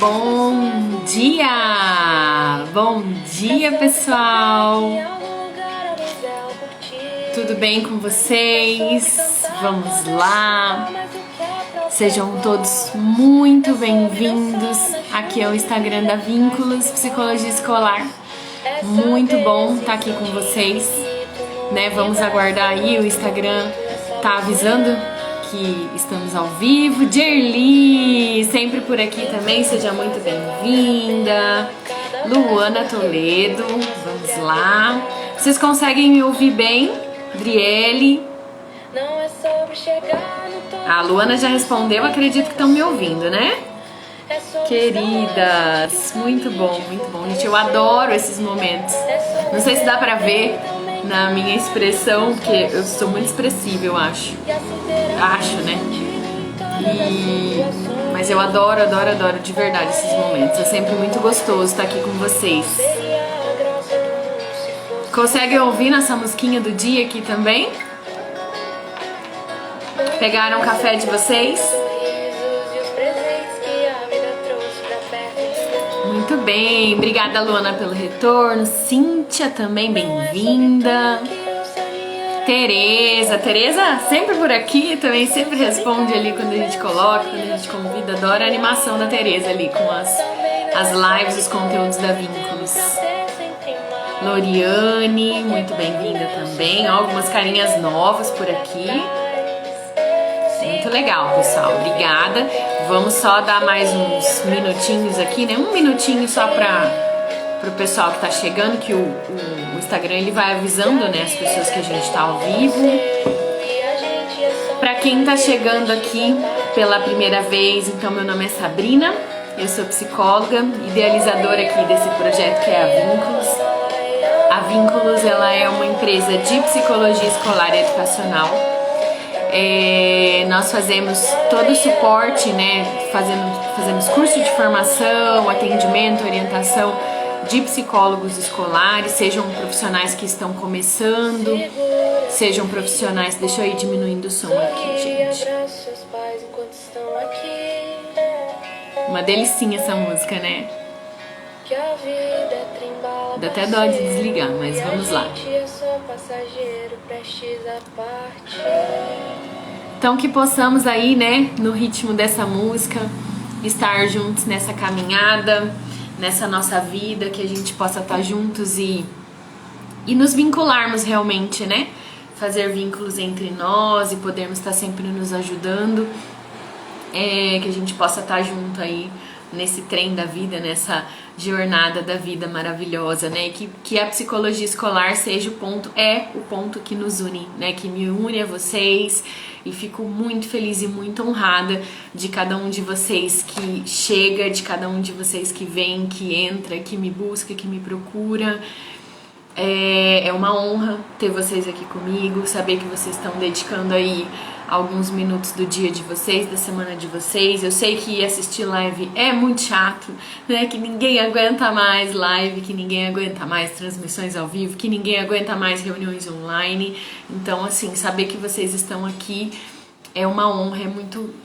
Bom dia! Bom dia, pessoal! Tudo bem com vocês? Vamos lá! Sejam todos muito bem-vindos. Aqui é o Instagram da Vínculos Psicologia Escolar. Muito bom estar aqui com vocês, né? Vamos aguardar aí, o Instagram tá avisando que estamos ao vivo. Jerli, sempre por aqui também, seja muito bem-vinda. Luana Toledo, vamos lá. Vocês conseguem me ouvir bem? Driele. A Luana já respondeu, acredito que estão me ouvindo, né? Queridas, muito bom, gente. Eu adoro esses momentos. Não sei se dá pra ver na minha expressão, porque eu sou muito expressiva, eu acho. Acho, né? Mas eu adoro de verdade esses momentos. É sempre muito gostoso estar aqui com vocês. Conseguem ouvir nessa musiquinha do dia aqui também? Pegaram o café de vocês? Muito bem, obrigada Luana pelo retorno. Cíntia também, bem-vinda. Tereza sempre por aqui, também sempre responde ali quando a gente coloca, quando a gente convida. Adoro a animação da Tereza ali com as lives, os conteúdos da Vínculos. Loriane, muito bem-vinda também. Ó, algumas carinhas novas por aqui. Muito legal, pessoal. Obrigada. Vamos só dar mais uns minutinhos aqui, né? Um minutinho só para o pessoal que tá chegando, que o Instagram ele vai avisando, né, as pessoas que a gente tá ao vivo. Para quem tá chegando aqui pela primeira vez, então meu nome é Sabrina, eu sou psicóloga, idealizadora aqui desse projeto que é a Vínculos. A Vínculos, ela é uma empresa de psicologia escolar e educacional. Nós fazemos todo o suporte, né? Fazemos curso de formação, atendimento, orientação de psicólogos escolares, sejam profissionais que estão começando, sejam profissionais... Deixa eu ir diminuindo o som aqui, gente. Uma delicinha essa música, né? Dá até dó de desligar, mas vamos lá. Então que possamos aí, né, no ritmo dessa música, estar juntos nessa caminhada, nessa nossa vida, que a gente possa estar juntos e nos vincularmos realmente, né? Fazer vínculos entre nós e podermos estar sempre nos ajudando, que a gente possa estar junto aí nesse trem da vida, nessa jornada da vida maravilhosa, né? Que a psicologia escolar seja o ponto que nos une, né? Que me une a vocês, e fico muito feliz e muito honrada de cada um de vocês que chega, de cada um de vocês que vem, que entra, que me busca, que me procura. É uma honra ter vocês aqui comigo, saber que vocês estão dedicando aí alguns minutos do dia de vocês, da semana de vocês. Eu sei que assistir live é muito chato, né? Que ninguém aguenta mais live, que ninguém aguenta mais transmissões ao vivo, que ninguém aguenta mais reuniões online. Então, assim, saber que vocês estão aqui é uma honra,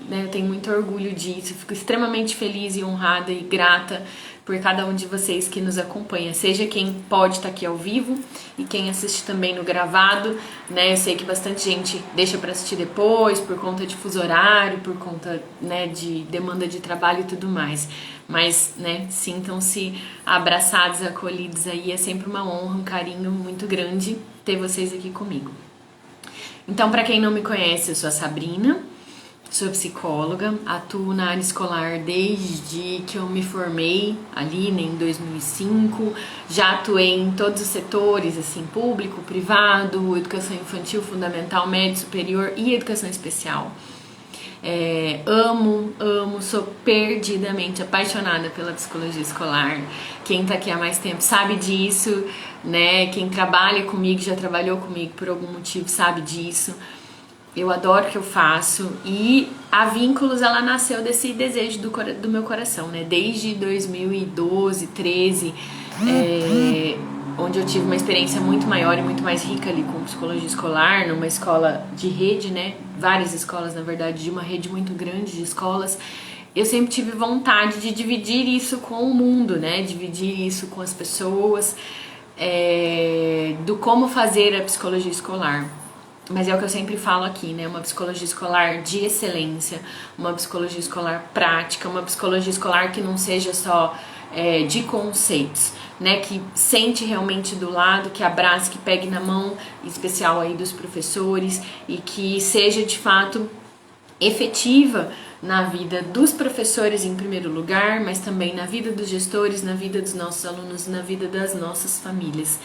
né? Eu tenho muito orgulho disso. Eu fico extremamente feliz e honrada e grata por cada um de vocês que nos acompanha, seja quem pode estar aqui ao vivo e quem assiste também no gravado, né? Eu sei que bastante gente deixa para assistir depois por conta de fuso horário, por conta, né, de demanda de trabalho e tudo mais, mas, né, sintam-se abraçados, acolhidos aí. É sempre uma honra, um carinho muito grande ter vocês aqui comigo. Então, para quem não me conhece, eu sou a Sabrina, sou psicóloga, atuo na área escolar desde que eu me formei ali, né, em 2005. Já atuei em todos os setores, assim, público, privado, educação infantil, fundamental, médio, superior e educação especial. Amo, sou perdidamente apaixonada pela psicologia escolar. Quem tá aqui há mais tempo sabe disso, né? Quem trabalha comigo, já trabalhou comigo por algum motivo, sabe disso. Eu adoro o que eu faço, e a Vínculos, ela nasceu desse desejo do meu coração, né? Desde 2012, 13, onde eu tive uma experiência muito maior e muito mais rica ali com psicologia escolar, numa escola de rede, né? Várias escolas, na verdade, de uma rede muito grande de escolas. eu sempre tive vontade de dividir isso com o mundo, né? Dividir isso com as pessoas, do como fazer a psicologia escolar. Mas é o que eu sempre falo aqui, né? Uma psicologia escolar de excelência, uma psicologia escolar prática, uma psicologia escolar que não seja só de conceitos, né? Que sente realmente do lado, que abrace, que pegue na mão, em especial aí dos professores, e que seja de fato efetiva na vida dos professores em primeiro lugar, mas também na vida dos gestores, na vida dos nossos alunos, na vida das nossas famílias.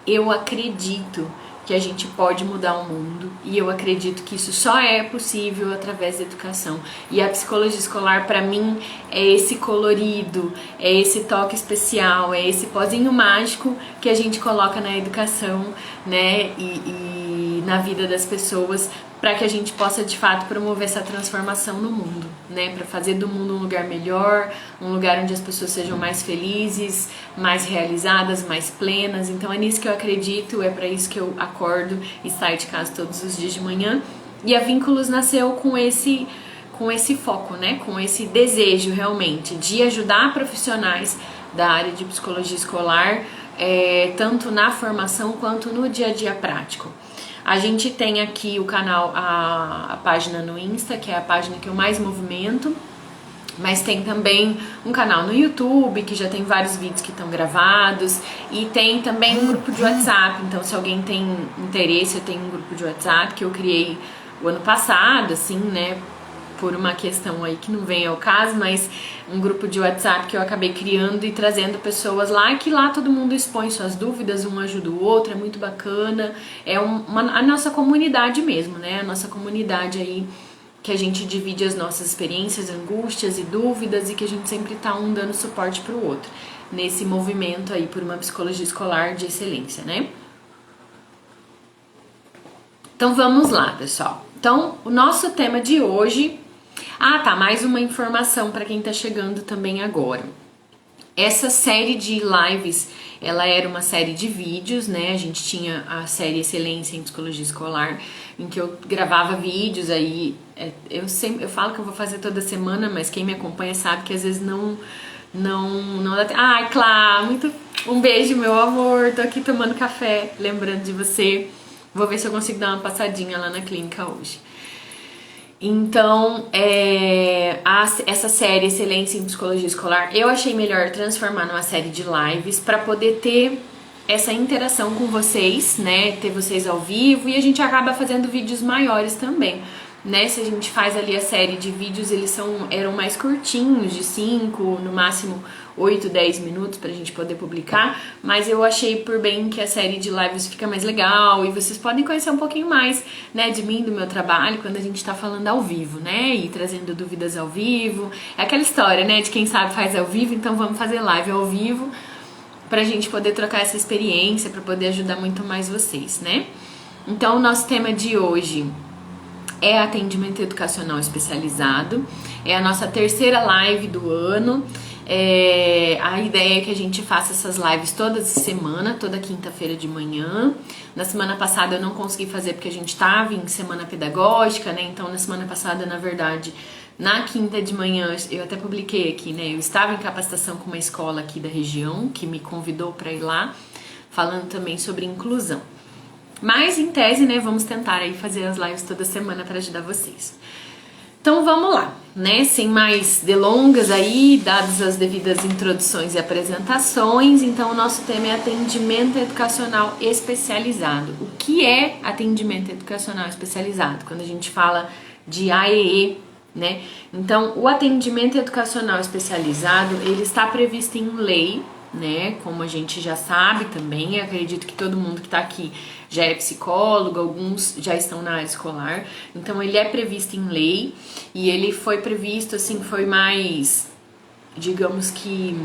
Eu acredito que a gente pode mudar o mundo e eu acredito que isso só é possível através da educação. E a psicologia escolar, para mim, é esse colorido, é esse toque especial, é esse pozinho mágico que a gente coloca na educação, né, e na vida das pessoas, para que a gente possa de fato promover essa transformação no mundo, né? Para fazer do mundo um lugar melhor, um lugar onde as pessoas sejam mais felizes, mais realizadas, mais plenas. Então é nisso que eu acredito, é para isso que eu acordo e saio de casa todos os dias de manhã. E a Vínculos nasceu com esse foco, né? Com esse desejo realmente de ajudar profissionais da área de psicologia escolar, tanto na formação quanto no dia a dia prático. A gente tem aqui o canal, a página no Insta, que é a página que eu mais movimento, mas tem também um canal no YouTube, que já tem vários vídeos que estão gravados, e tem também um grupo de WhatsApp. Então, se alguém tem interesse, eu tenho um grupo de WhatsApp que eu criei o ano passado, assim, né, por uma questão aí que não vem ao caso, mas um grupo de WhatsApp que eu acabei criando e trazendo pessoas lá, que lá todo mundo expõe suas dúvidas, um ajuda o outro, é muito bacana, é a nossa comunidade mesmo, né, a nossa comunidade aí, que a gente divide as nossas experiências, angústias e dúvidas, e que a gente sempre tá um dando suporte pro outro, nesse movimento aí por uma psicologia escolar de excelência, né. Então vamos lá, pessoal. Então, o nosso tema de hoje... mais uma informação para quem tá chegando também agora. Essa série de lives, ela era uma série de vídeos, né? A gente tinha a série Excelência em Psicologia Escolar, em que eu gravava vídeos aí. Eu falo que eu vou fazer toda semana, mas quem me acompanha sabe que às vezes não dá tempo. Ai, claro, um beijo, meu amor. Tô aqui tomando café, lembrando de você. Vou ver se eu consigo dar uma passadinha lá na clínica hoje. Então, essa série Excelência em Psicologia Escolar, eu achei melhor transformar numa série de lives para poder ter essa interação com vocês, né? Ter vocês ao vivo, e a gente acaba fazendo vídeos maiores também, né? Se a gente faz ali a série de vídeos, eles eram mais curtinhos, de 5, no máximo 8, 10 minutos pra gente poder publicar, mas eu achei por bem que a série de lives fica mais legal e vocês podem conhecer um pouquinho mais, né, de mim, do meu trabalho, quando a gente tá falando ao vivo, né, e trazendo dúvidas ao vivo. É aquela história, né, de quem sabe faz ao vivo, então vamos fazer live ao vivo pra gente poder trocar essa experiência, pra poder ajudar muito mais vocês, né. Então o nosso tema de hoje é atendimento educacional especializado, é a nossa terceira live do ano. A ideia é que a gente faça essas lives toda semana, toda quinta-feira de manhã. Na semana passada eu não consegui fazer porque a gente estava em semana pedagógica, né? Então na semana passada, na verdade, na quinta de manhã, eu até publiquei aqui, né? Eu estava em capacitação com uma escola aqui da região que me convidou para ir lá, falando também sobre inclusão. Mas em tese, né, vamos tentar aí fazer as lives toda semana para ajudar vocês. Então vamos lá, né? Sem mais delongas aí, dadas as devidas introduções e apresentações, então o nosso tema é atendimento educacional especializado. O que é atendimento educacional especializado? Quando a gente fala de AEE, né? Então, o atendimento educacional especializado, ele está previsto em lei, né? Como a gente já sabe também, eu acredito que todo mundo que está aqui já é psicólogo, alguns já estão na área escolar, então ele é previsto em lei, e ele foi previsto, assim, foi mais, digamos que,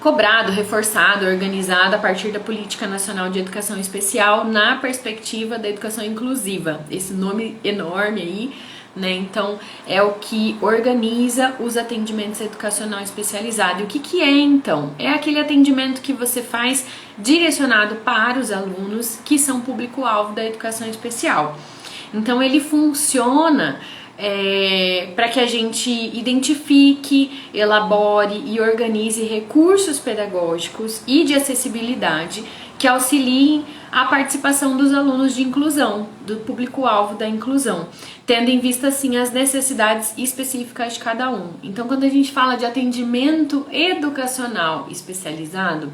cobrado, reforçado, organizado a partir da Política Nacional de Educação Especial na perspectiva da educação inclusiva, esse nome enorme aí, né? Então é o que organiza os atendimentos educacional especializado. E o que é então? É aquele atendimento que você faz direcionado para os alunos que são público-alvo da educação especial. Então ele funciona para que a gente identifique, elabore e organize recursos pedagógicos e de acessibilidade que auxiliem a participação dos alunos de inclusão, do público-alvo da inclusão, tendo em vista, assim, as necessidades específicas de cada um. Então, quando a gente fala de atendimento educacional especializado,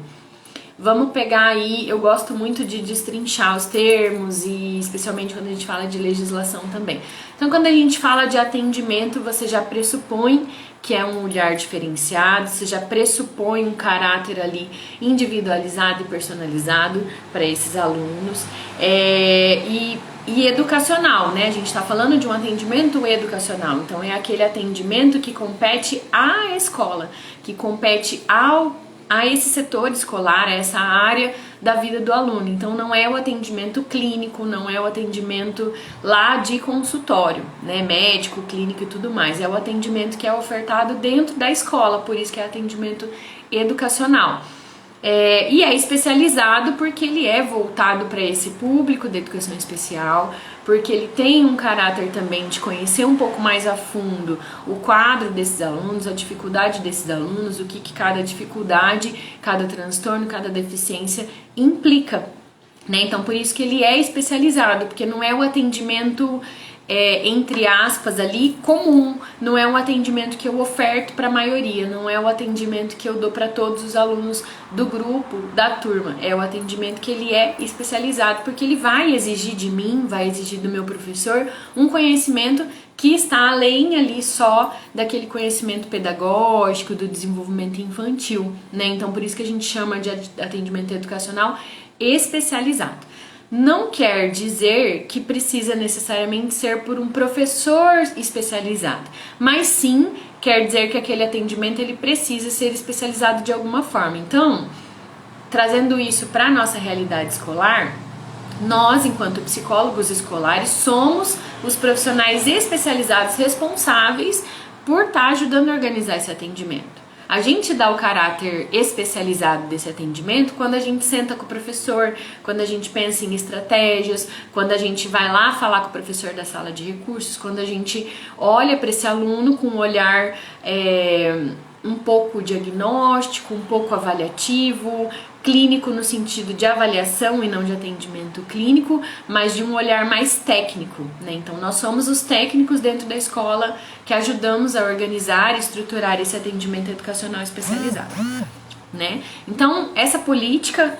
vamos pegar aí, eu gosto muito de destrinchar os termos e especialmente quando a gente fala de legislação também. Então, quando a gente fala de atendimento, você já pressupõe que é um olhar diferenciado, você já pressupõe um caráter ali individualizado e personalizado para esses alunos. E educacional, né? A gente está falando de um atendimento educacional, então é aquele atendimento que compete à escola, que compete a esse setor escolar, a essa área da vida do aluno. Então não é o atendimento clínico, não é o atendimento lá de consultório, né, médico, clínico e tudo mais. É o atendimento que é ofertado dentro da escola, por isso que é atendimento educacional. E é especializado porque ele é voltado para esse público de educação especial, porque ele tem um caráter também de conhecer um pouco mais a fundo o quadro desses alunos, a dificuldade desses alunos, o que cada dificuldade, cada transtorno, cada deficiência implica, né? Então por isso que ele é especializado, porque não é o atendimento entre aspas ali comum, não é um atendimento que eu oferto para a maioria, não é o atendimento que eu dou para todos os alunos do grupo, da turma, é o atendimento que ele é especializado, porque ele vai exigir de mim, vai exigir do meu professor um conhecimento que está além ali só daquele conhecimento pedagógico, do desenvolvimento infantil, né? Então por isso que a gente chama de atendimento educacional especializado. Não quer dizer que precisa necessariamente ser por um professor especializado, mas sim quer dizer que aquele atendimento ele precisa ser especializado de alguma forma. Então, trazendo isso para a nossa realidade escolar, nós, enquanto psicólogos escolares, somos os profissionais especializados responsáveis por estar ajudando a organizar esse atendimento. A gente dá o caráter especializado desse atendimento quando a gente senta com o professor, quando a gente pensa em estratégias, quando a gente vai lá falar com o professor da sala de recursos, quando a gente olha para esse aluno com um olhar um pouco diagnóstico, um pouco avaliativo, clínico no sentido de avaliação e não de atendimento clínico, mas de um olhar mais técnico, né? Então nós somos os técnicos dentro da escola que ajudamos a organizar e estruturar esse atendimento educacional especializado, né? Então essa política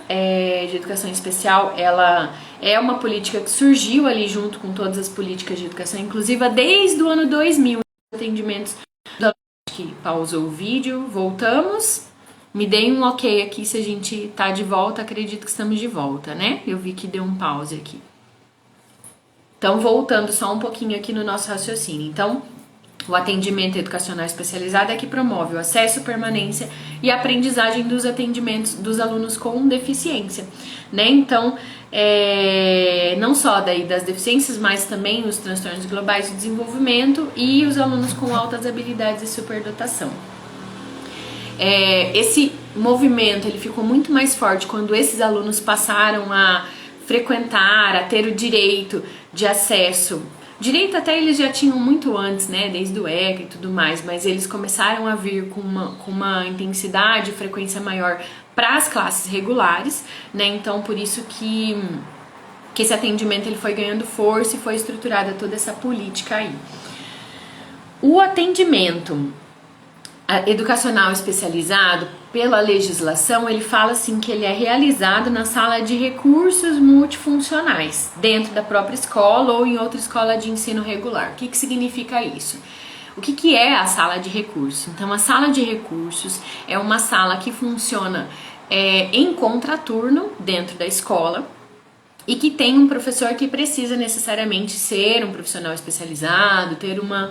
de educação especial, ela é uma política que surgiu ali junto com todas as políticas de educação inclusiva desde o ano 2000, atendimentos que pausou o vídeo, voltamos. Me deem um ok aqui se a gente tá de volta, acredito que estamos de volta, né? Eu vi que deu um pause aqui. Então, voltando só um pouquinho aqui no nosso raciocínio. Então, o atendimento educacional especializado é que promove o acesso, permanência e aprendizagem dos atendimentos dos alunos com deficiência, né? Então, não só daí das deficiências, mas também os transtornos globais de desenvolvimento e os alunos com altas habilidades e superdotação. Esse movimento ele ficou muito mais forte quando esses alunos passaram a frequentar, a ter o direito de acesso. Direito até eles já tinham muito antes, né, desde o ECA e tudo mais, mas eles começaram a vir com uma intensidade e frequência maior para as classes regulares, né, então por isso que esse atendimento ele foi ganhando força e foi estruturada toda essa política aí. O atendimento educacional especializado, pela legislação, ele fala assim que ele é realizado na sala de recursos multifuncionais, dentro da própria escola ou em outra escola de ensino regular. O que significa isso? O que é a sala de recursos? Então, a sala de recursos é uma sala que funciona em contraturno dentro da escola, e que tem um professor que precisa necessariamente ser um profissional especializado, ter uma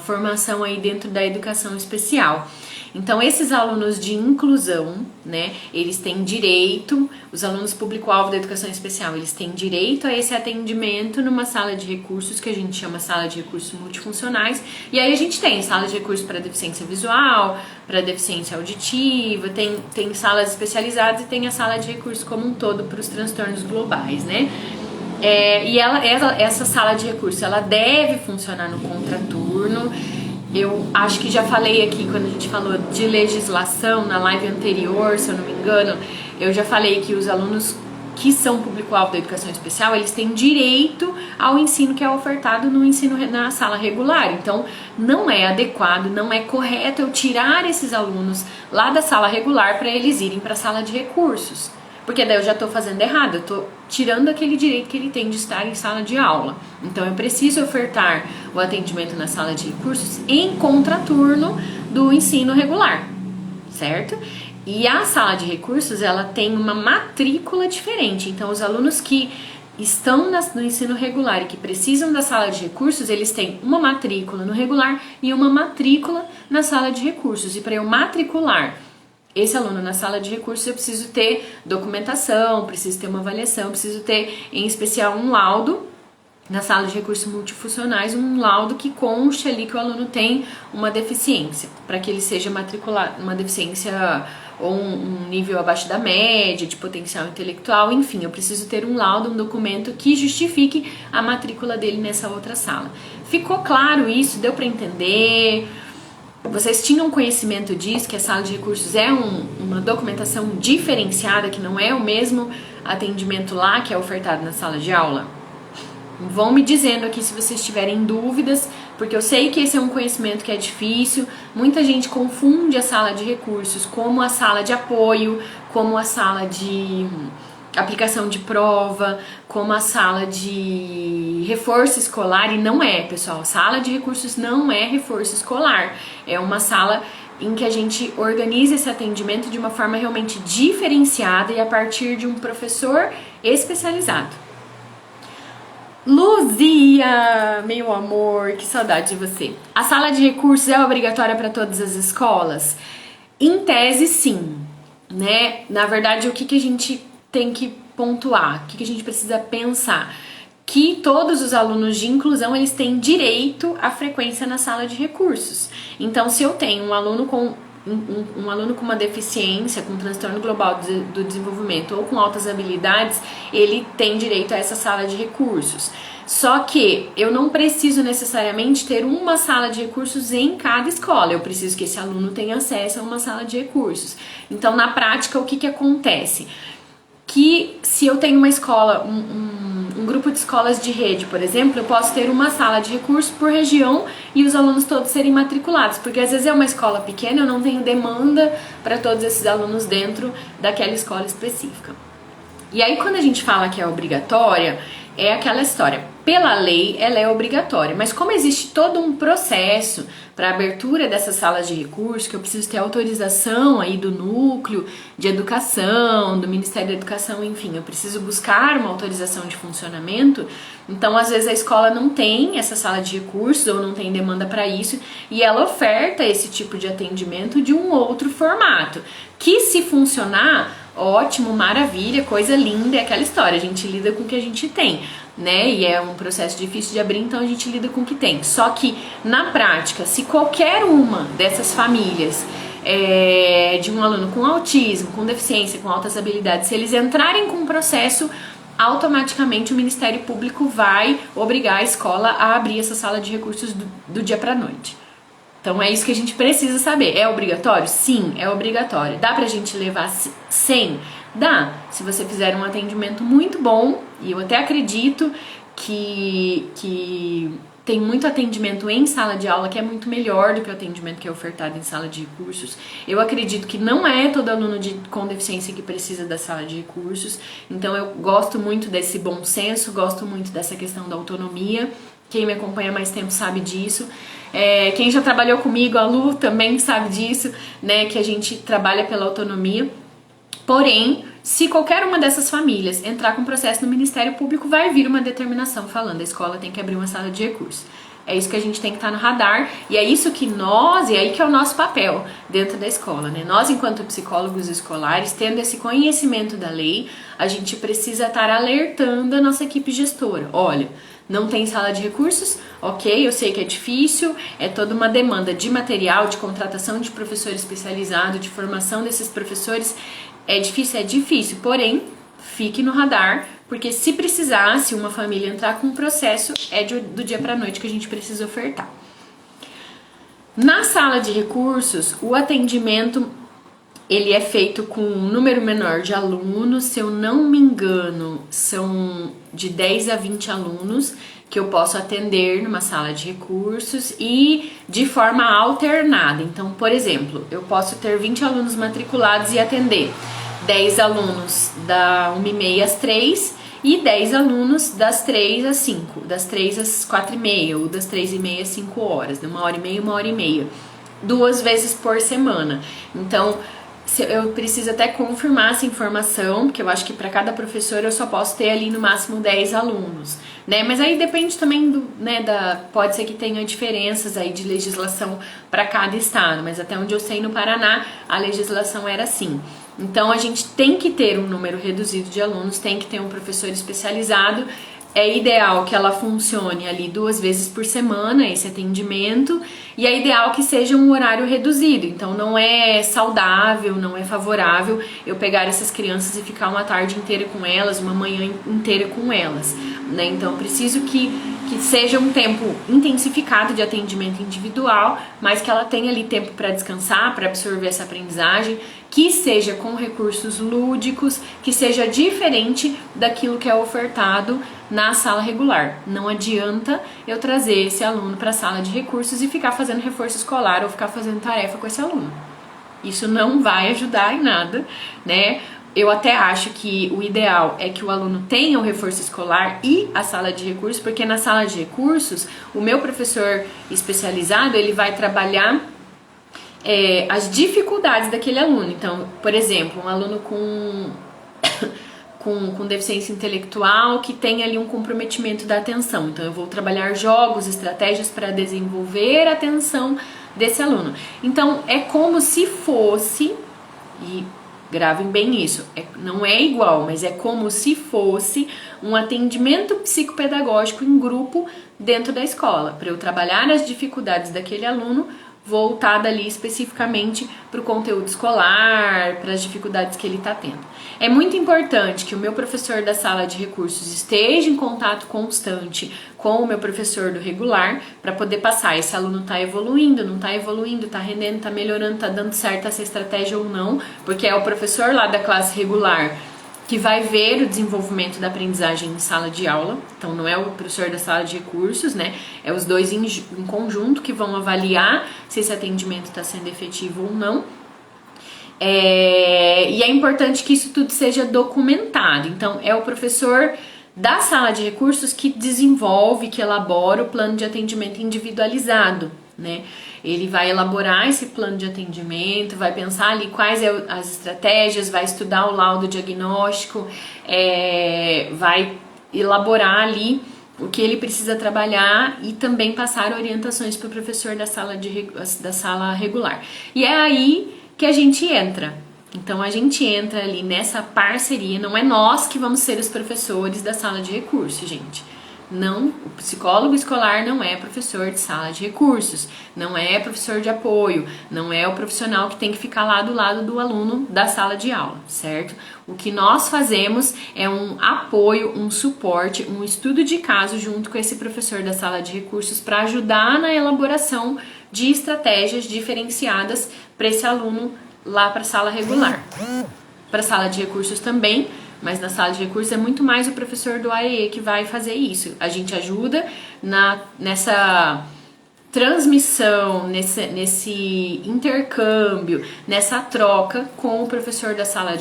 formação aí dentro da educação especial. Então, esses alunos de inclusão, né, eles têm direito, os alunos público-alvo da educação especial, eles têm direito a esse atendimento numa sala de recursos que a gente chama sala de recursos multifuncionais. E aí a gente tem sala de recursos para deficiência visual, para deficiência auditiva, tem salas especializadas e tem a sala de recursos como um todo para os transtornos globais, né? Essa sala de recurso, ela deve funcionar no contraturno. Eu acho que já falei aqui, quando a gente falou de legislação, na live anterior, se eu não me engano, eu já falei que os alunos que são público-alvo da educação especial, eles têm direito ao ensino que é ofertado na sala regular. Então, não é adequado, não é correto eu tirar esses alunos lá da sala regular para eles irem para a sala de recursos. Porque daí eu já estou fazendo errado, eu estou tirando aquele direito que ele tem de estar em sala de aula. Então eu preciso ofertar o atendimento na sala de recursos em contraturno do ensino regular, certo? E a sala de recursos, ela tem uma matrícula diferente. Então os alunos que estão no ensino regular e que precisam da sala de recursos, eles têm uma matrícula no regular e uma matrícula na sala de recursos. E para eu matricular esse aluno na sala de recursos, eu preciso ter documentação, preciso ter uma avaliação, preciso ter, em especial, um laudo na sala de recursos multifuncionais, um laudo que conste ali que o aluno tem uma deficiência, para que ele seja matriculado, uma deficiência ou um nível abaixo da média, de potencial intelectual, enfim, eu preciso ter um laudo, um documento que justifique a matrícula dele nessa outra sala. Ficou claro isso? Deu para entender? Vocês tinham conhecimento disso, que a sala de recursos é uma documentação diferenciada, que não é o mesmo atendimento lá que é ofertado na sala de aula? Vão me dizendo aqui se vocês tiverem dúvidas, porque eu sei que esse é um conhecimento que é difícil. Muita gente confunde a sala de recursos como a sala de apoio, como a sala de aplicação de prova, como a sala de reforço escolar, e não é, pessoal. Sala de recursos não é reforço escolar, é uma sala em que a gente organiza esse atendimento de uma forma realmente diferenciada e a partir de um professor especializado. Luzia, meu amor, que saudade de você. A sala de recursos é obrigatória para todas as escolas? Em tese, sim, né? Na verdade, o que a gente tem que pontuar, o que a gente precisa pensar? Que todos os alunos de inclusão, eles têm direito à frequência na sala de recursos. Então, se eu tenho um aluno com uma deficiência, com transtorno global do desenvolvimento ou com altas habilidades, ele tem direito a essa sala de recursos. Só que eu não preciso necessariamente ter uma sala de recursos em cada escola, eu preciso que esse aluno tenha acesso a uma sala de recursos. Então, na prática, o que acontece? Que se eu tenho uma escola, um grupo de escolas de rede, por exemplo, eu posso ter uma sala de recursos por região e os alunos todos serem matriculados, porque às vezes é uma escola pequena, eu não tenho demanda para todos esses alunos dentro daquela escola específica. E aí quando a gente fala que é obrigatória, é aquela história, pela lei ela é obrigatória, mas como existe todo um processo para abertura dessas salas de recursos, que eu preciso ter autorização aí do núcleo de educação, do Ministério da Educação, enfim, eu preciso buscar uma autorização de funcionamento, então às vezes a escola não tem essa sala de recursos ou não tem demanda para isso e ela oferta esse tipo de atendimento de um outro formato, que se funcionar, ótimo, maravilha, coisa linda, é aquela história, a gente lida com o que a gente tem, né? E é um processo difícil de abrir, então a gente lida com o que tem. Só que, na prática, se qualquer uma dessas famílias de um aluno com autismo, com deficiência, com altas habilidades, se eles entrarem com um processo, automaticamente o Ministério Público vai obrigar a escola a abrir essa sala de recursos do dia para a noite. Então é isso que a gente precisa saber. É obrigatório? Sim, é obrigatório. Dá pra gente levar sem? Dá. Se você fizer um atendimento muito bom, e eu até acredito que tem muito atendimento em sala de aula que é muito melhor do que o atendimento que é ofertado em sala de recursos. Eu acredito que não é todo aluno com deficiência que precisa da sala de recursos. Então eu gosto muito desse bom senso, gosto muito dessa questão da autonomia. Quem me acompanha há mais tempo sabe disso. Quem já trabalhou comigo, a Lu, também sabe disso, né? Que a gente trabalha pela autonomia. Porém, se qualquer uma dessas famílias entrar com processo no Ministério Público, vai vir uma determinação falando a escola tem que abrir uma sala de recursos. É isso que a gente tem que estar no radar e é isso que e aí que é o nosso papel dentro da escola, né? Nós, enquanto psicólogos escolares, tendo esse conhecimento da lei, a gente precisa estar alertando a nossa equipe gestora. Olha, não tem sala de recursos? Ok, eu sei que é difícil, é toda uma demanda de material, de contratação de professor especializado, de formação desses professores. É difícil, porém, fique no radar, porque se precisar, se uma família entrar com um processo, é do dia para noite que a gente precisa ofertar. Na sala de recursos, o atendimento ele é feito com um número menor de alunos, se eu não me engano, são de 10 a 20 alunos que eu posso atender numa sala de recursos e de forma alternada. Então, por exemplo, eu posso ter 20 alunos matriculados e atender 10 alunos da 1h30 às 3 e 10 alunos das 3 às 5, das 3 às 4h30 ou das 3h30 às 5 horas, né? 1h30, 1h30, 2 vezes por semana. Então, eu preciso até confirmar essa informação, porque eu acho que para cada professor eu só posso ter ali no máximo 10 alunos, né? Mas aí depende também pode ser que tenha diferenças aí de legislação para cada estado, mas até onde eu sei no Paraná a legislação era assim. Então a gente tem que ter um número reduzido de alunos, tem que ter um professor especializado. É ideal que ela funcione ali 2 vezes por semana, esse atendimento, e é ideal que seja um horário reduzido. Então não é saudável, não é favorável eu pegar essas crianças e ficar uma tarde inteira com elas, uma manhã inteira com elas, né? Então preciso que seja um tempo intensificado de atendimento individual, mas que ela tenha ali tempo para descansar, para absorver essa aprendizagem, que seja com recursos lúdicos, que seja diferente daquilo que é ofertado na sala regular. Não adianta eu trazer esse aluno para a sala de recursos e ficar fazendo reforço escolar ou ficar fazendo tarefa com esse aluno. Isso não vai ajudar em nada, né? Eu até acho que o ideal é que o aluno tenha o reforço escolar e a sala de recursos, porque na sala de recursos, o meu professor especializado, ele vai trabalhar as dificuldades daquele aluno. Então, por exemplo, um aluno com deficiência intelectual que tem ali um comprometimento da atenção. Então, eu vou trabalhar jogos, estratégias para desenvolver a atenção desse aluno. Então, é como se fosse, e gravem bem isso, não é igual, mas é como se fosse um atendimento psicopedagógico em grupo dentro da escola, para eu trabalhar as dificuldades daquele aluno voltada ali especificamente para o conteúdo escolar, para as dificuldades que ele está tendo. É muito importante que o meu professor da sala de recursos esteja em contato constante com o meu professor do regular para poder passar. Esse aluno está evoluindo, não está evoluindo, está rendendo, está melhorando, está dando certo essa estratégia ou não, porque é o professor lá da classe regular que vai ver o desenvolvimento da aprendizagem em sala de aula. Então não é o professor da sala de recursos, né? É os dois em conjunto que vão avaliar se esse atendimento está sendo efetivo ou não. E é importante que isso tudo seja documentado. Então é o professor da sala de recursos que desenvolve, que elabora o plano de atendimento individualizado, né? Ele vai elaborar esse plano de atendimento, vai pensar ali quais as estratégias, vai estudar o laudo diagnóstico, vai elaborar ali o que ele precisa trabalhar e também passar orientações para o professor da sala regular. E é aí que a gente entra. Então a gente entra ali nessa parceria, não é nós que vamos ser os professores da sala de recursos, gente. Não, o psicólogo escolar não é professor de sala de recursos, não é professor de apoio, não é o profissional que tem que ficar lá do lado do aluno da sala de aula, certo? O que nós fazemos é um apoio, um suporte, um estudo de caso junto com esse professor da sala de recursos para ajudar na elaboração de estratégias diferenciadas para esse aluno lá para a sala regular. Para a sala de recursos também, mas na sala de recursos é muito mais o professor do AEE que vai fazer isso. A gente ajuda nessa transmissão, nesse intercâmbio, nessa troca com o professor da sala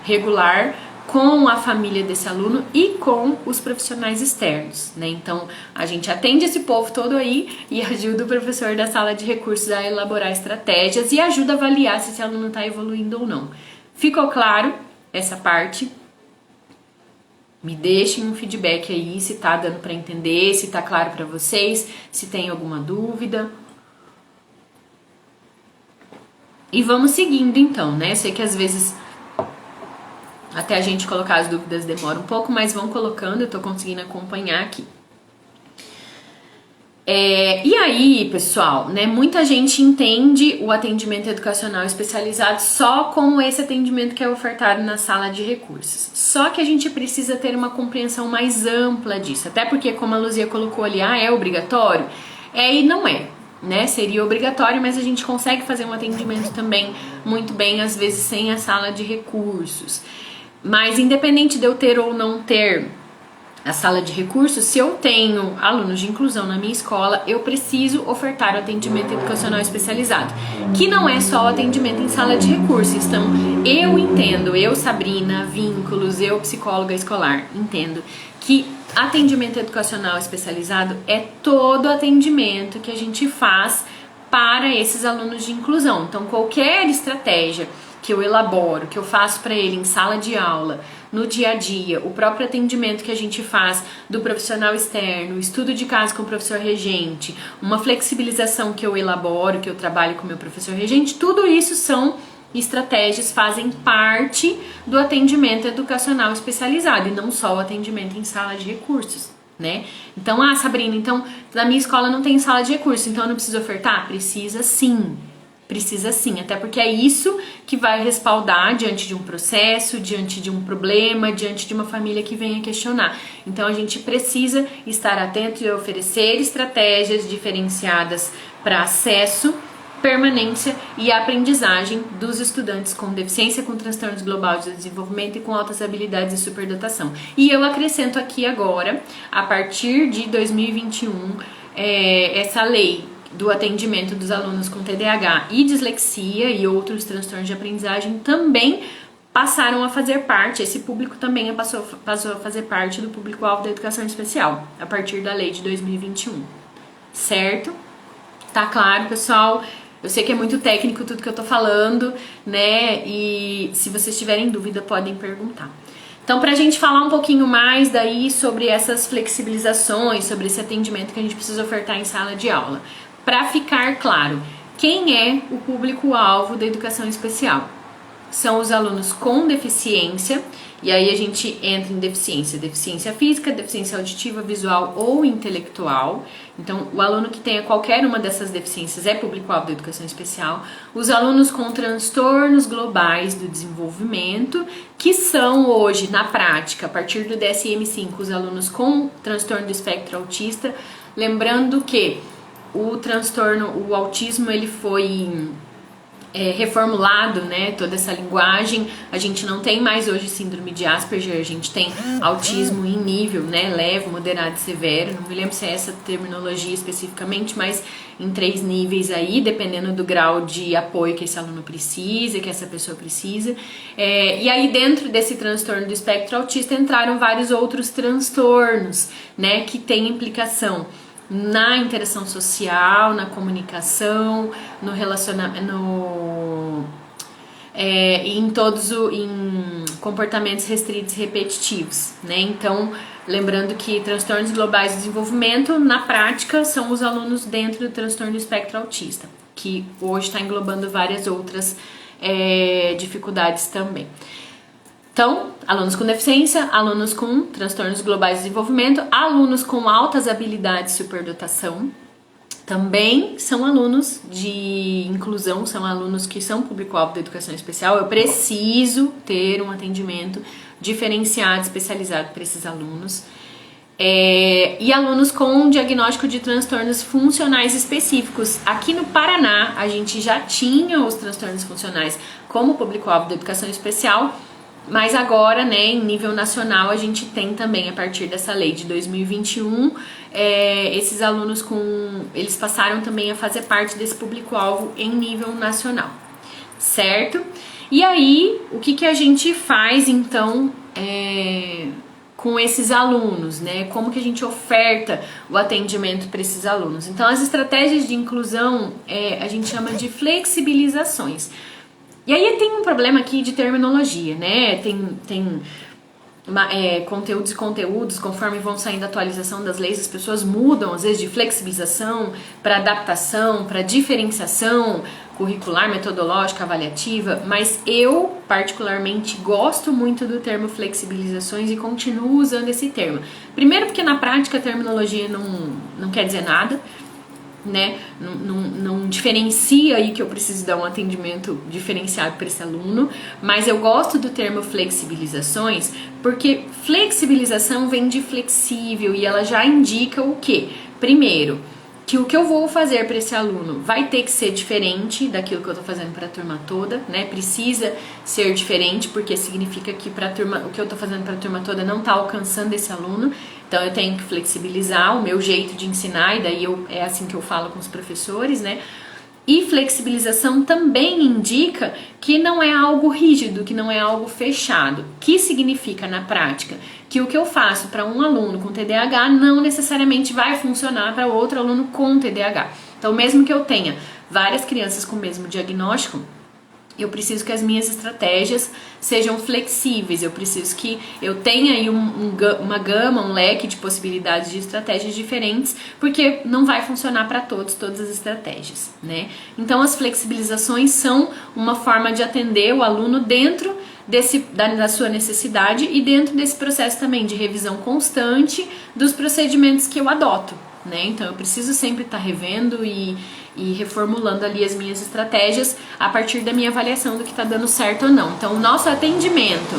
regular, com a família desse aluno e com os profissionais externos, né? Então, a gente atende esse povo todo aí e ajuda o professor da sala de recursos a elaborar estratégias e ajuda a avaliar se esse aluno está evoluindo ou não. Ficou claro essa parte? Me deixem um feedback aí se tá dando para entender, se tá claro para vocês, se tem alguma dúvida. E vamos seguindo então, né? Eu sei que às vezes até a gente colocar as dúvidas demora um pouco, mas vão colocando, eu tô conseguindo acompanhar aqui. E aí, pessoal, né, muita gente entende o atendimento educacional especializado só como esse atendimento que é ofertado na sala de recursos. Só que a gente precisa ter uma compreensão mais ampla disso, até porque, como a Luzia colocou ali, é obrigatório? E não é, né? Seria obrigatório, mas a gente consegue fazer um atendimento também muito bem, às vezes sem a sala de recursos. Mas independente de eu ter ou não ter a sala de recursos, se eu tenho alunos de inclusão na minha escola, eu preciso ofertar o atendimento educacional especializado, que não é só o atendimento em sala de recursos. Então, eu entendo, eu, Sabrina, Vínculos, eu, psicóloga escolar, entendo que atendimento educacional especializado é todo atendimento que a gente faz para esses alunos de inclusão. Então, qualquer estratégia que eu elaboro, que eu faço para ele em sala de aula, no dia a dia, o próprio atendimento que a gente faz do profissional externo, estudo de caso com o professor regente, uma flexibilização que eu elaboro, que eu trabalho com o meu professor regente, tudo isso são estratégias, fazem parte do atendimento educacional especializado e não só o atendimento em sala de recursos, né? Então, Sabrina, então na minha escola não tem sala de recursos, então eu não preciso ofertar? Precisa sim. Precisa sim, até porque é isso que vai respaldar diante de um processo, diante de um problema, diante de uma família que venha questionar. Então a gente precisa estar atento e oferecer estratégias diferenciadas para acesso, permanência e aprendizagem dos estudantes com deficiência, com transtornos globais de desenvolvimento e com altas habilidades e superdotação. E eu acrescento aqui agora, a partir de 2021, essa lei do atendimento dos alunos com TDAH e dislexia e outros transtornos de aprendizagem também passaram a fazer parte, esse público também passou a fazer parte do público-alvo da educação especial, a partir da lei de 2021, certo? Tá claro, pessoal? Eu sei que é muito técnico tudo que eu tô falando, né? E se vocês tiverem dúvida, podem perguntar. Então, pra gente falar um pouquinho mais daí sobre essas flexibilizações, sobre esse atendimento que a gente precisa ofertar em sala de aula. Para ficar claro, quem é o público-alvo da educação especial? São os alunos com deficiência, e aí a gente entra em deficiência física, deficiência auditiva, visual ou intelectual. Então, o aluno que tenha qualquer uma dessas deficiências é público-alvo da educação especial. Os alunos com transtornos globais do desenvolvimento, que são hoje, na prática, a partir do DSM-5, os alunos com transtorno do espectro autista. Lembrando que o autismo, ele foi reformulado, né, toda essa linguagem. A gente não tem mais hoje síndrome de Asperger, a gente tem autismo em nível, né, leve, moderado e severo. Não me lembro se é essa terminologia especificamente, mas em 3 níveis aí, dependendo do grau de apoio que esse aluno precisa, que essa pessoa precisa. E aí dentro desse transtorno do espectro autista entraram vários outros transtornos, né, que têm implicação na interação social, na comunicação, no relacionamento, em comportamentos restritos e repetitivos, né? Então, lembrando que transtornos globais de desenvolvimento, na prática, são os alunos dentro do transtorno do espectro autista, que hoje está englobando várias outras dificuldades também. Então, alunos com deficiência, alunos com transtornos globais de desenvolvimento, alunos com altas habilidades e superdotação, também são alunos de inclusão, são alunos que são público-alvo da educação especial. Eu preciso ter um atendimento diferenciado, especializado para esses alunos. E alunos com diagnóstico de transtornos funcionais específicos. Aqui no Paraná, a gente já tinha os transtornos funcionais como público-alvo da educação especial, mas agora, né, em nível nacional, a gente tem também, a partir dessa lei de 2021, esses alunos eles passaram também a fazer parte desse público-alvo em nível nacional, certo? E aí, o que a gente faz, então, com esses alunos, né? Como que a gente oferta o atendimento para esses alunos? Então, as estratégias de inclusão, a gente chama de flexibilizações. E aí tem um problema aqui de terminologia, né? Tem conteúdos e conteúdos, conforme vão saindo a atualização das leis, as pessoas mudam, às vezes, de flexibilização para adaptação, para diferenciação. curricular, metodológica, avaliativa, mas eu particularmente gosto muito do termo flexibilizações e continuo usando esse termo. Primeiro porque na prática a terminologia não quer dizer nada, né? Não diferencia aí que eu preciso dar um atendimento diferenciado para esse aluno, mas eu gosto do termo flexibilizações porque flexibilização vem de flexível e ela já indica o quê? Primeiro, que o que eu vou fazer para esse aluno vai ter que ser diferente daquilo que eu estou fazendo para a turma toda, né? Precisa ser diferente, porque significa que para turma, o que eu estou fazendo para a turma toda não está alcançando esse aluno. Então eu tenho que flexibilizar o meu jeito de ensinar, e daí é assim que eu falo com os professores, né? E flexibilização também indica que não é algo rígido, que não é algo fechado. Que significa na prática que o que eu faço para um aluno com TDAH não necessariamente vai funcionar para outro aluno com TDAH. Então, mesmo que eu tenha várias crianças com o mesmo diagnóstico, eu preciso que as minhas estratégias sejam flexíveis, eu preciso que eu tenha aí uma gama, um leque de possibilidades de estratégias diferentes, porque não vai funcionar para todos, todas as estratégias, né? Então as flexibilizações são uma forma de atender o aluno dentro da sua necessidade e dentro desse processo também de revisão constante dos procedimentos que eu adoto, né? Então eu preciso sempre estar revendo e reformulando ali as minhas estratégias a partir da minha avaliação do que está dando certo ou não. Então o nosso atendimento,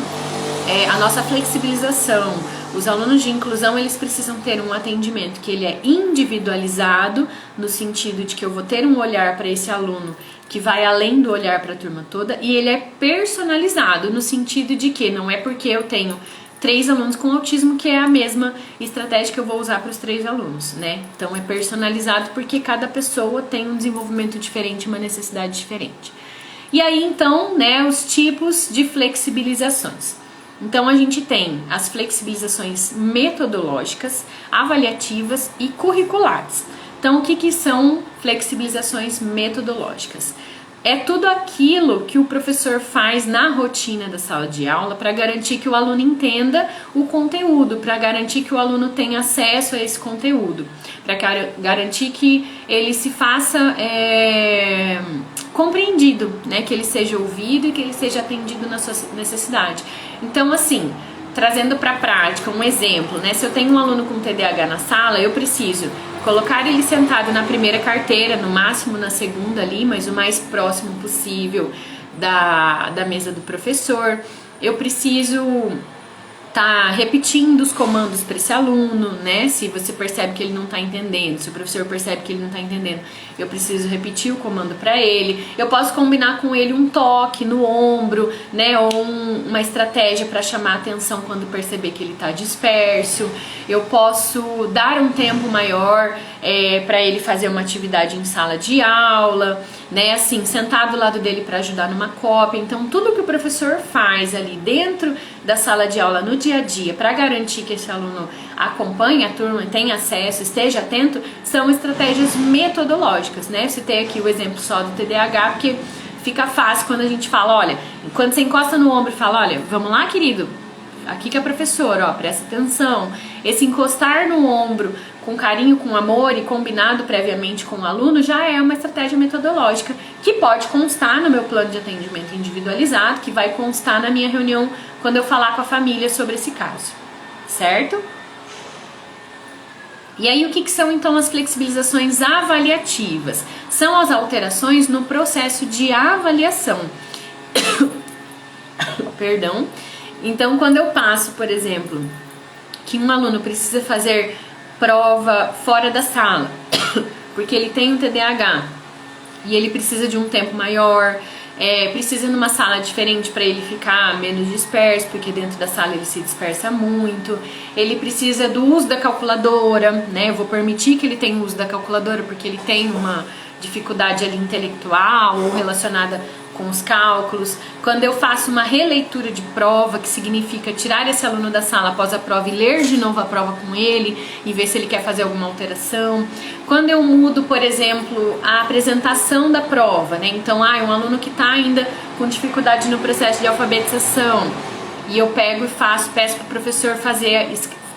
a nossa flexibilização, os alunos de inclusão, eles precisam ter um atendimento que ele é individualizado, no sentido de que eu vou ter um olhar para esse aluno que vai além do olhar para a turma toda, e ele é personalizado, no sentido de que não é porque eu tenho 3 alunos com autismo que é a mesma estratégia que eu vou usar para os 3 alunos, né? Então é personalizado porque cada pessoa tem um desenvolvimento diferente, uma necessidade diferente. E aí então, né, os tipos de flexibilizações. Então a gente tem as flexibilizações metodológicas, avaliativas e curriculares. Então o que são flexibilizações metodológicas? É tudo aquilo que o professor faz na rotina da sala de aula para garantir que o aluno entenda o conteúdo, para garantir que o aluno tenha acesso a esse conteúdo, para garantir que ele se faça compreendido, né? Que ele seja ouvido e que ele seja atendido na sua necessidade. Então, assim, trazendo para a prática um exemplo, né? Se eu tenho um aluno com TDAH na sala, eu preciso colocar ele sentado na primeira carteira, no máximo na segunda ali, mas o mais próximo possível da mesa do professor. Eu preciso tá repetindo os comandos para esse aluno, né? Se você percebe que ele não está entendendo, se o professor percebe que ele não está entendendo, eu preciso repetir o comando para ele. Eu posso combinar com ele um toque no ombro, né? Ou uma estratégia para chamar a atenção quando perceber que ele está disperso. Eu posso dar um tempo maior para ele fazer uma atividade em sala de aula, né? Assim, sentar do lado dele para ajudar numa cópia. Então, tudo que o professor faz ali dentro da sala de aula no dia a dia para garantir que esse aluno acompanhe a turma, tenha acesso, esteja atento, são estratégias metodológicas, né? Eu citei aqui o exemplo só do TDAH, porque fica fácil quando a gente fala, olha, quando você encosta no ombro e fala, olha, vamos lá, querido, aqui que é a professora, ó, presta atenção. Esse encostar no ombro com carinho, com amor e combinado previamente com o aluno já é uma estratégia metodológica que pode constar no meu plano de atendimento individualizado, que vai constar na minha reunião quando eu falar com a família sobre esse caso, certo? E aí o que são então as flexibilizações avaliativas? São as alterações no processo de avaliação. Perdão. Então quando eu passo, por exemplo, que um aluno precisa fazer prova fora da sala, porque ele tem um TDAH e ele precisa de um tempo maior, precisa numa sala diferente para ele ficar menos disperso, porque dentro da sala ele se dispersa muito, ele precisa do uso da calculadora, né? Eu vou permitir que ele tenha o uso da calculadora porque ele tem uma dificuldade ali intelectual ou relacionada com os cálculos. Quando eu faço uma releitura de prova, que significa tirar esse aluno da sala após a prova e ler de novo a prova com ele e ver se ele quer fazer alguma alteração. Quando eu mudo, por exemplo, a apresentação da prova, né? Então, um aluno que está ainda com dificuldade no processo de alfabetização e eu pego e peço para o professor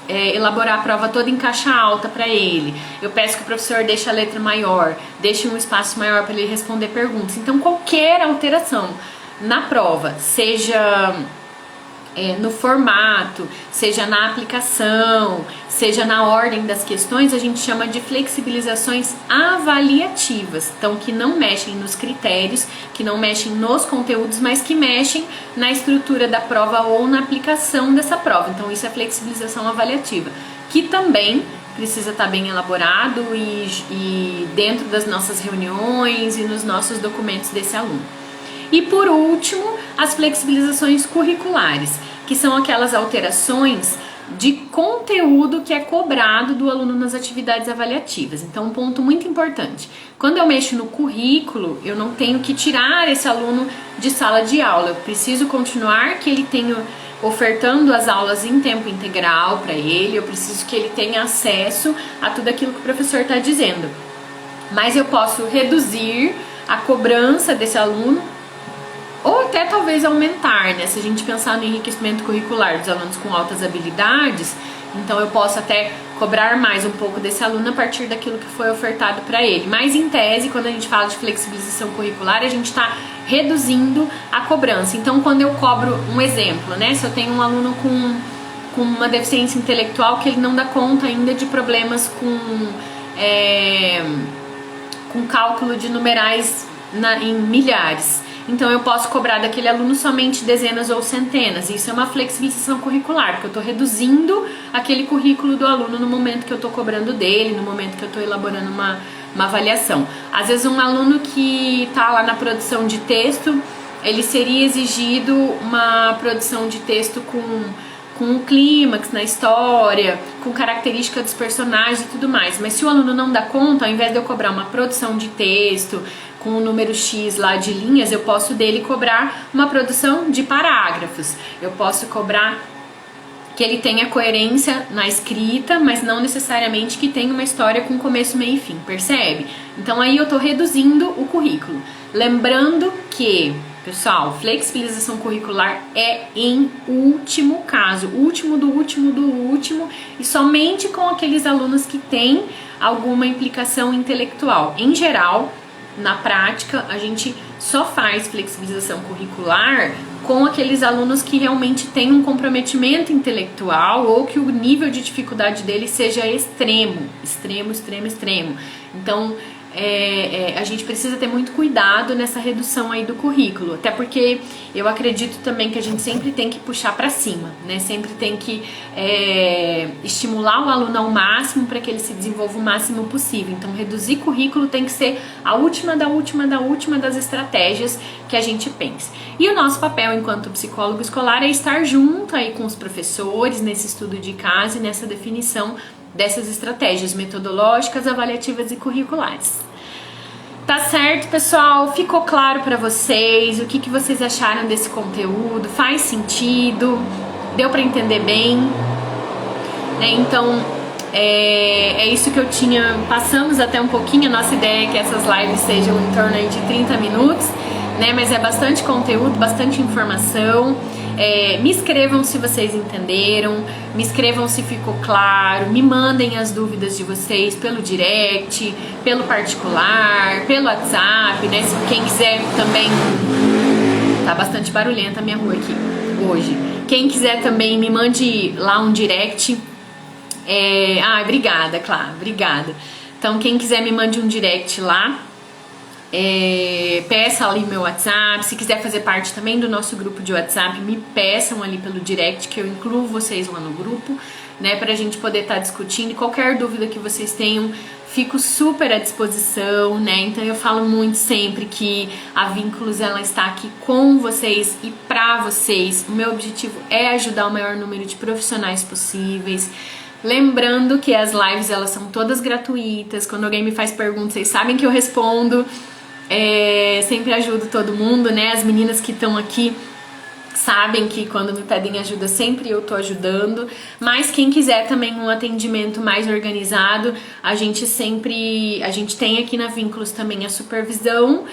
elaborar a prova toda em caixa alta para ele. Eu peço que o professor deixe a letra maior, deixe um espaço maior para ele responder perguntas. Então, qualquer alteração na prova, seja no formato, seja na aplicação, seja na ordem das questões, a gente chama de flexibilizações avaliativas. Então, que não mexem nos critérios, que não mexem nos conteúdos, mas que mexem na estrutura da prova ou na aplicação dessa prova. Então, isso é flexibilização avaliativa, que também precisa estar bem elaborado e dentro das nossas reuniões e nos nossos documentos desse aluno. E por último, as flexibilizações curriculares, que são aquelas alterações de conteúdo que é cobrado do aluno nas atividades avaliativas. Então, um ponto muito importante: quando eu mexo no currículo, eu não tenho que tirar esse aluno de sala de aula, eu preciso continuar que ele tenha ofertando as aulas em tempo integral para ele, eu preciso que ele tenha acesso a tudo aquilo que o professor está dizendo. Mas eu posso reduzir a cobrança desse aluno ou até talvez aumentar, né? Se a gente pensar no enriquecimento curricular dos alunos com altas habilidades, então eu posso até cobrar mais um pouco desse aluno a partir daquilo que foi ofertado para ele. Mas em tese, quando a gente fala de flexibilização curricular, a gente está reduzindo a cobrança. Então, quando eu cobro um exemplo, né? Se eu tenho um aluno com uma deficiência intelectual que ele não dá conta ainda de problemas com cálculo de numerais em milhares, então eu posso cobrar daquele aluno somente dezenas ou centenas. Isso é uma flexibilização curricular, porque eu estou reduzindo aquele currículo do aluno no momento que eu estou cobrando dele, no momento que eu estou elaborando uma avaliação. Às vezes um aluno que está lá na produção de texto, ele seria exigido uma produção de texto com um clímax na história, com característica dos personagens e tudo mais. Mas se o aluno não dá conta, ao invés de eu cobrar uma produção de texto com um número X lá de linhas, eu posso dele cobrar uma produção de parágrafos. Eu posso cobrar que ele tenha coerência na escrita, mas não necessariamente que tenha uma história com começo, meio e fim, percebe? Então aí eu estou reduzindo o currículo. Lembrando que, pessoal, flexibilização curricular é em último caso, último do último do último, e somente com aqueles alunos que têm alguma implicação intelectual. Em geral, na prática, a gente só faz flexibilização curricular com aqueles alunos que realmente têm um comprometimento intelectual ou que o nível de dificuldade deles seja extremo. Então, a gente precisa ter muito cuidado nessa redução aí do currículo, até porque eu acredito também que a gente sempre tem que puxar para cima, né? Sempre tem que estimular o aluno ao máximo para que ele se desenvolva o máximo possível. Então, reduzir currículo tem que ser a última das estratégias que a gente pensa. E o nosso papel enquanto psicólogo escolar é estar junto aí com os professores nesse estudo de caso e nessa definição dessas estratégias metodológicas, avaliativas e curriculares. Tá certo, pessoal? Ficou claro para vocês o que vocês acharam desse conteúdo? Faz sentido? Deu para entender bem? Né? Então, é isso que eu tinha. Passamos até um pouquinho. A nossa ideia é que essas lives sejam em torno aí de 30 minutos, né? Mas é bastante conteúdo, bastante informação. Me escrevam se vocês entenderam, me escrevam se ficou claro, me mandem as dúvidas de vocês pelo direct, pelo particular, pelo WhatsApp, né? Se quem quiser também, tá bastante barulhenta a minha rua aqui hoje. Quem quiser também me mande lá um direct. Obrigada, Clara, obrigada. Então quem quiser me mande um direct lá. Peça ali meu WhatsApp. Se quiser fazer parte também do nosso grupo de WhatsApp, me peçam ali pelo direct, que eu incluo vocês lá no grupo, né, pra gente poder estar discutindo. E qualquer dúvida que vocês tenham, fico super à disposição, né? Então eu falo muito sempre que a Vínculos, ela está aqui com vocês e pra vocês. O meu objetivo é ajudar o maior número de profissionais possíveis. Lembrando que as lives, elas são todas gratuitas. Quando alguém me faz perguntas, vocês sabem que eu respondo. Sempre ajudo todo mundo, né? As meninas que estão aqui sabem que quando me pedem ajuda, sempre eu tô ajudando. Mas quem quiser também um atendimento mais organizado, a gente tem aqui na Vínculos também a supervisão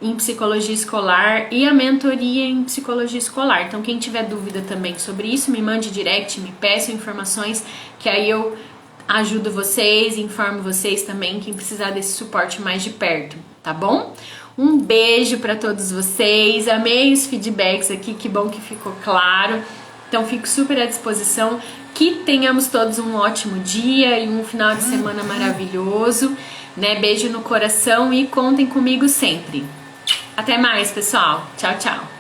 em psicologia escolar e a mentoria em psicologia escolar. Então, quem tiver dúvida também sobre isso, me mande direct, me peçam informações, que aí eu ajudo vocês, informo vocês também, quem precisar desse suporte mais de perto, tá bom? Um beijo para todos vocês, amei os feedbacks aqui, que bom que ficou claro. Então, fico super à disposição, que tenhamos todos um ótimo dia e um final de semana maravilhoso, né? Beijo no coração e contem comigo sempre. Até mais, pessoal. Tchau, tchau.